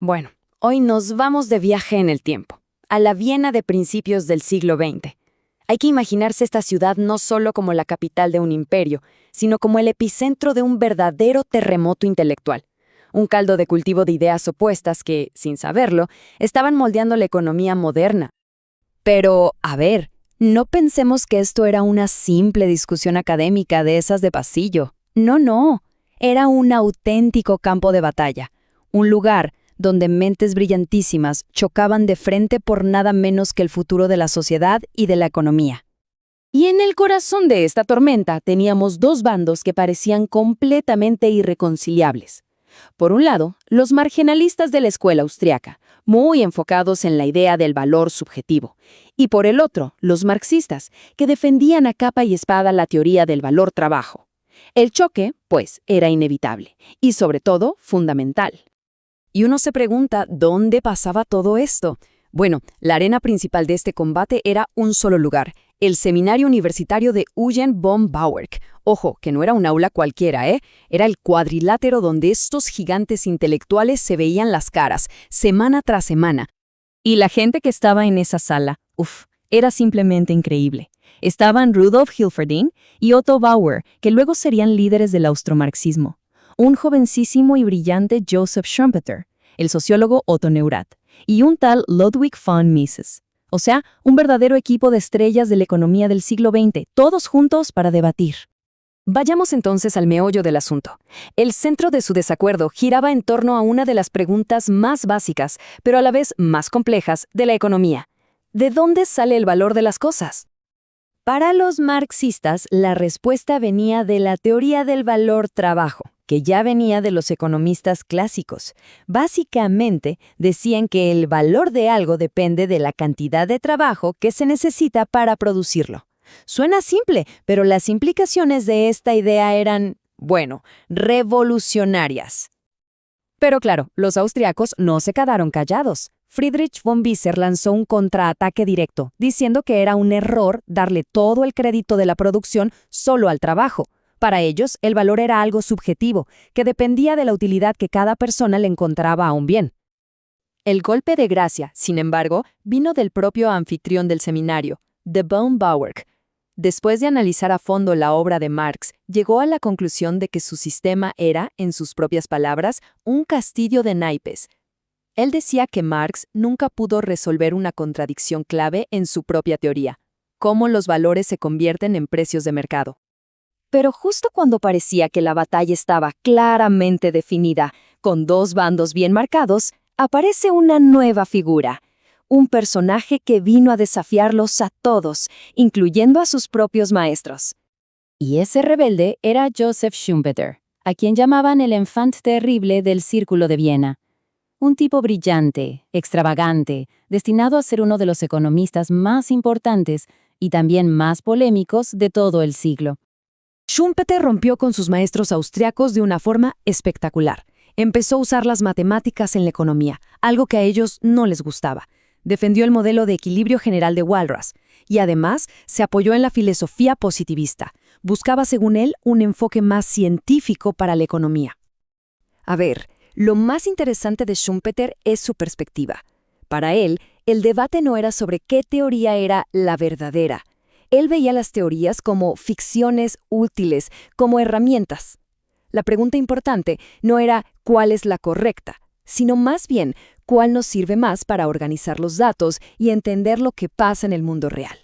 Bueno, hoy nos vamos de viaje en el tiempo, a la Viena de principios del siglo XX. Hay que imaginarse esta ciudad no solo como la capital de un imperio, sino como el epicentro de un verdadero terremoto intelectual. Un caldo de cultivo de ideas opuestas que, sin saberlo, estaban moldeando la economía moderna. Pero, a ver, no pensemos que esto era una simple discusión académica de esas de pasillo. No, no. Era un auténtico campo de batalla. Un lugar donde mentes brillantísimas chocaban de frente por nada menos que el futuro de la sociedad y de la economía. Y en el corazón de esta tormenta teníamos dos bandos que parecían completamente irreconciliables. Por un lado, los marginalistas de la escuela austriaca, muy enfocados en la idea del valor subjetivo, y por el otro, los marxistas, que defendían a capa y espada la teoría del valor trabajo. El choque, pues, era inevitable, y sobre todo, fundamental. Y uno se pregunta, ¿dónde pasaba todo esto? Bueno, la arena principal de este combate era un solo lugar, el Seminario Universitario de Eugen von Bauerk. Ojo, que no era un aula cualquiera, ¿eh? Era el cuadrilátero donde estos gigantes intelectuales se veían las caras, semana tras semana. Y la gente que estaba en esa sala, era simplemente increíble. Estaban Rudolf Hilferding y Otto Bauer, que luego serían líderes del austromarxismo. Un jovencísimo y brillante Joseph Schumpeter, el sociólogo Otto Neurath, y un tal Ludwig von Mises. O sea, un verdadero equipo de estrellas de la economía del siglo XX, todos juntos para debatir. Vayamos entonces al meollo del asunto. El centro de su desacuerdo giraba en torno a una de las preguntas más básicas, pero a la vez más complejas, de la economía. ¿De dónde sale el valor de las cosas? Para los marxistas, la respuesta venía de la teoría del valor trabajo, que ya venía de los economistas clásicos. Básicamente, decían que el valor de algo depende de la cantidad de trabajo que se necesita para producirlo. Suena simple, pero las implicaciones de esta idea eran, bueno, revolucionarias. Pero claro, los austriacos no se quedaron callados. Friedrich von Wieser lanzó un contraataque directo, diciendo que era un error darle todo el crédito de la producción solo al trabajo. Para ellos, el valor era algo subjetivo, que dependía de la utilidad que cada persona le encontraba a un bien. El golpe de gracia, sin embargo, vino del propio anfitrión del seminario, de von Bauerk. Después de analizar a fondo la obra de Marx, llegó a la conclusión de que su sistema era, en sus propias palabras, un castillo de naipes. Él decía que Marx nunca pudo resolver una contradicción clave en su propia teoría: cómo los valores se convierten en precios de mercado. Pero justo cuando parecía que la batalla estaba claramente definida, con dos bandos bien marcados, aparece una nueva figura. Un personaje que vino a desafiarlos a todos, incluyendo a sus propios maestros. Y ese rebelde era Joseph Schumpeter, a quien llamaban el enfant terrible del Círculo de Viena. Un tipo brillante, extravagante, destinado a ser uno de los economistas más importantes y también más polémicos de todo el siglo. Schumpeter rompió con sus maestros austriacos de una forma espectacular. Empezó a usar las matemáticas en la economía, algo que a ellos no les gustaba. Defendió el modelo de equilibrio general de Walras y además se apoyó en la filosofía positivista. Buscaba, según él, un enfoque más científico para la economía. A ver, lo más interesante de Schumpeter es su perspectiva. Para él, el debate no era sobre qué teoría era la verdadera. Él veía las teorías como ficciones útiles, como herramientas. La pregunta importante no era cuál es la correcta, sino más bien cuál nos sirve más para organizar los datos y entender lo que pasa en el mundo real.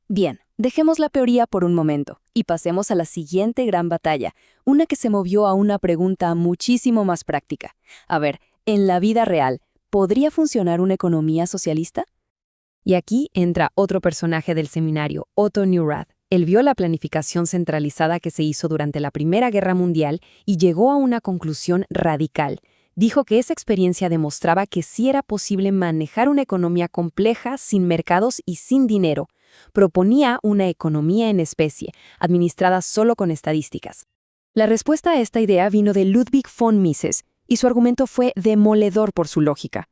Bien, dejemos la teoría por un momento y pasemos a la siguiente gran batalla, una que se movió a una pregunta muchísimo más práctica. A ver, en la vida real, ¿podría funcionar una economía socialista? Y aquí entra otro personaje del seminario, Otto Neurath. Él vio la planificación centralizada que se hizo durante la Primera Guerra Mundial y llegó a una conclusión radical. Dijo que esa experiencia demostraba que sí era posible manejar una economía compleja sin mercados y sin dinero. Proponía una economía en especie, administrada solo con estadísticas. La respuesta a esta idea vino de Ludwig von Mises, y su argumento fue demoledor por su lógica.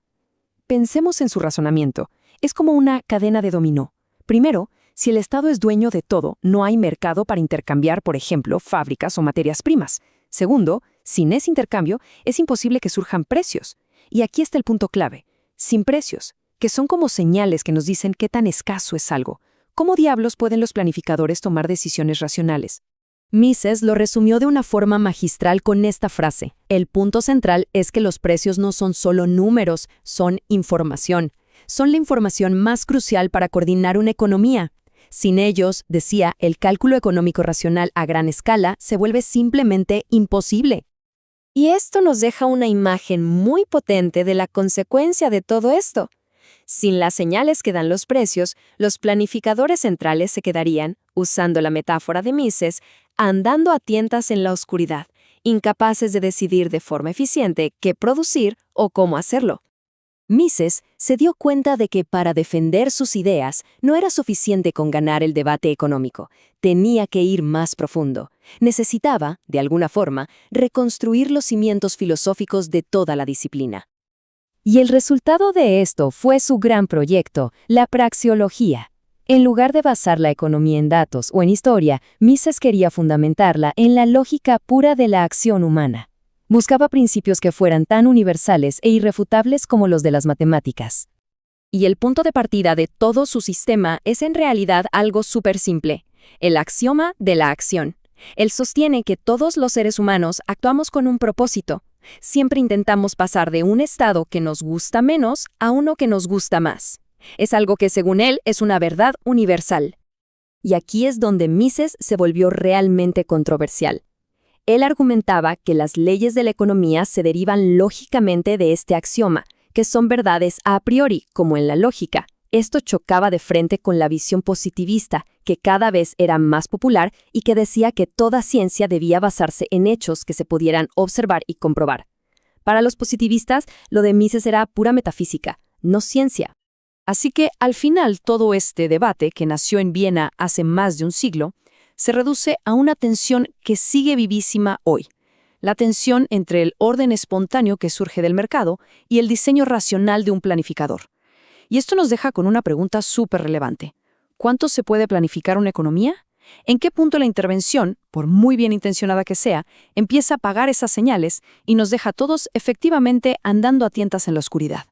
Pensemos en su razonamiento. Es como una cadena de dominó. Primero, si el Estado es dueño de todo, no hay mercado para intercambiar, por ejemplo, fábricas o materias primas. Segundo, sin ese intercambio, es imposible que surjan precios. Y aquí está el punto clave. Sin precios, que son como señales que nos dicen qué tan escaso es algo. ¿Cómo diablos pueden los planificadores tomar decisiones racionales? Mises lo resumió de una forma magistral con esta frase. El punto central es que los precios no son solo números, son información. Son la información más crucial para coordinar una economía. Sin ellos, decía, el cálculo económico racional a gran escala se vuelve simplemente imposible. Y esto nos deja una imagen muy potente de la consecuencia de todo esto. Sin las señales que dan los precios, los planificadores centrales se quedarían, usando la metáfora de Mises, andando a tientas en la oscuridad, incapaces de decidir de forma eficiente qué producir o cómo hacerlo. Mises se dio cuenta de que para defender sus ideas no era suficiente con ganar el debate económico, tenía que ir más profundo. Necesitaba, de alguna forma, reconstruir los cimientos filosóficos de toda la disciplina. Y el resultado de esto fue su gran proyecto, la praxeología. En lugar de basar la economía en datos o en historia, Mises quería fundamentarla en la lógica pura de la acción humana. Buscaba principios que fueran tan universales e irrefutables como los de las matemáticas. Y el punto de partida de todo su sistema es en realidad algo súper simple, el axioma de la acción. Él sostiene que todos los seres humanos actuamos con un propósito. Siempre intentamos pasar de un estado que nos gusta menos a uno que nos gusta más. Es algo que, según él, es una verdad universal. Y aquí es donde Mises se volvió realmente controversial. Él argumentaba que las leyes de la economía se derivan lógicamente de este axioma, que son verdades a priori, como en la lógica. Esto chocaba de frente con la visión positivista, que cada vez era más popular y que decía que toda ciencia debía basarse en hechos que se pudieran observar y comprobar. Para los positivistas, lo de Mises era pura metafísica, no ciencia. Así que, al final, todo este debate, que nació en Viena hace más de un siglo, se reduce a una tensión que sigue vivísima hoy. La tensión entre el orden espontáneo que surge del mercado y el diseño racional de un planificador. Y esto nos deja con una pregunta súper relevante. ¿Cuánto se puede planificar una economía? ¿En qué punto la intervención, por muy bien intencionada que sea, empieza a apagar esas señales y nos deja a todos efectivamente andando a tientas en la oscuridad?